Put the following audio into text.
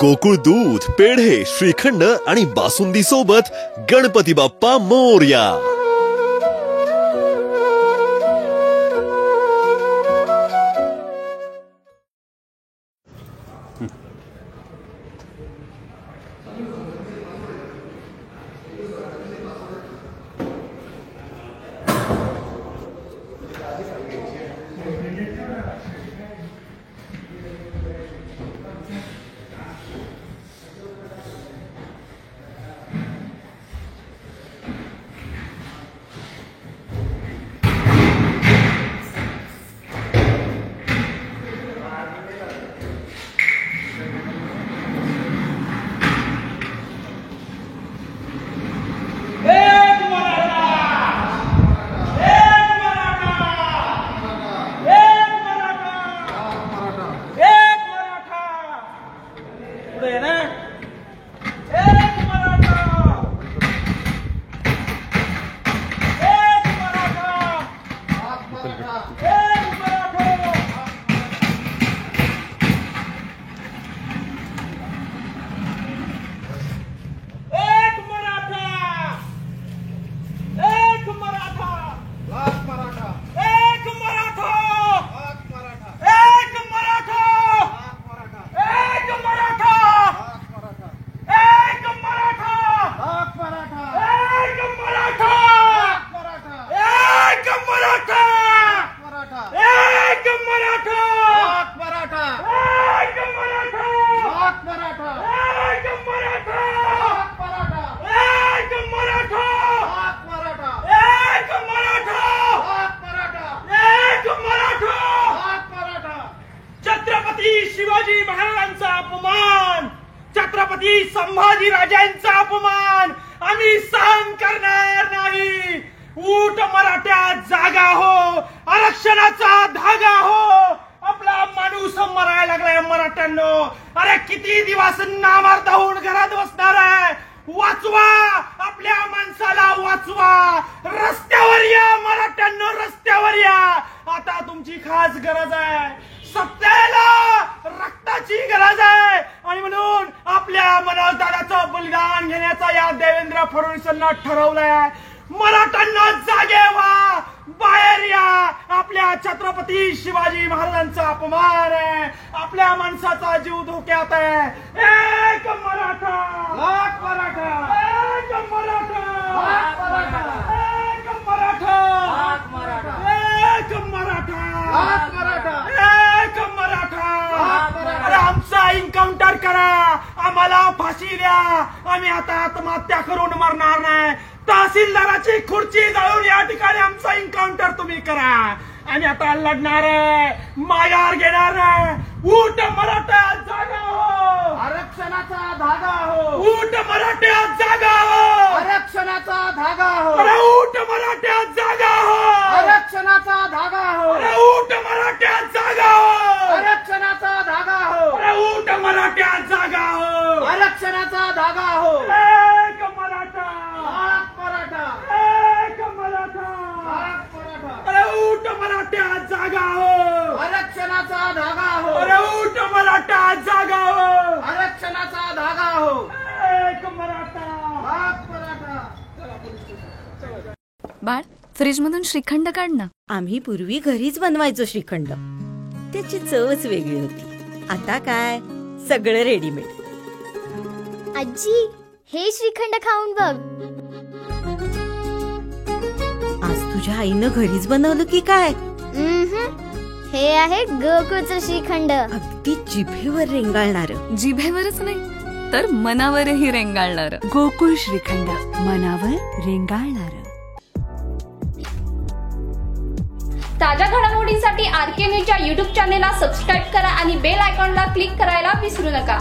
गोकुळ दूध, पेढे, श्रीखंड आणि बासुंदी सोबत गणपती बाप्पा मोरया। शिवाजी महाराजांचा अपमान, छत्रपती संभाजी राजांचा अपमान आम्ही सहन करणार नाही। उठ मराठा, जागा हो, आरक्षणाचा धागा हो। आपला माणूस मरायला लागलाय मराठ्यांनो। अरे किती दिवस नामार्थ होऊन घरात बसणार आहे? वाचवा, आपल्या माणसाला वाचवा। रस्त्यावर या मराठ्यांनो, रस्त्यावर या। आता तुमची खास गरज आहे, सत्तेला रक्ताची गरज आहे। आणि म्हणून आपल्या मनोजदादाचं बलिदान घेण्याचा या देवेंद्र फडणवीसांना ठरवलंय। मराठ्यांना जागे व्हा, बाहेर या। आपल्या छत्रपती शिवाजी महाराजांचा अपमान आहे, आपल्या माणसाचा जीव धोक्यात आहे। एक मराठा, लाख मराठा, एक मराठा, लाख मराठा, एक मराठा, लाख मराठा, एक मराठा, लाख मराठा, एक मराठा, लाख मराठा। अरे आमचा एन्काउंटर करा, आम्हाला फाशी द्या। आम्ही आता आत्महत्या करून मरणार नाही। तहसीलदाराची खुर्ची जाळून या ठिकाणी आमचा एन्काउंटर तुम्ही करा। आणि आता लढणार आहे, माघार घेणार आहे। उठ मराठा, जागा हो, आरक्षणाचा धागा हो। उठ मराठा, जागा हो, आरक्षणाचा धागा हो। अरे उठ मराठा, जागा हो, आरक्षणाचा धागा हो। अरे उठ मराठा, जागा हो, आरक्षणाचा धागा हो। अरे उठ मराठा, जागा हो, आरक्षणाचा धागा हो। एक मराठा, लाख मराठा, एक मराठा, लाख मराठा, अरे उठ मराठा, जागा हो, आरक्षणाचा धागा हो। अरे उठ मराठा, जागा हो, आरक्षणाचा धागा हो। एक मराठा, लाख मराठा। बाळ, फ्रीज मधून श्रीखंड काढ ना। आम्ही पूर्वी घरीच बनवायचो श्रीखंड, त्याची चवच वेगळी होती। आता काय सगळं रेडीमेड। आजी, हे श्रीखंड खाऊन बघ। आज तुझ्या आईनं घरीच बनवलं की काय? हे आहे गोकुळचं श्रीखंड। अगदी जिभेवर रेंगाळणार। जिभेवरच नाही तर मनावरही रेंगाळणार। गोकुळ श्रीखंड, मनावर रेंगाळणार। ताज्या घडामोडींसाठी RK न्यूजच्या YouTube चॅनेलला सबस्क्राईब करा आणि बेल आयकॉनला क्लिक करायला विसरू नका।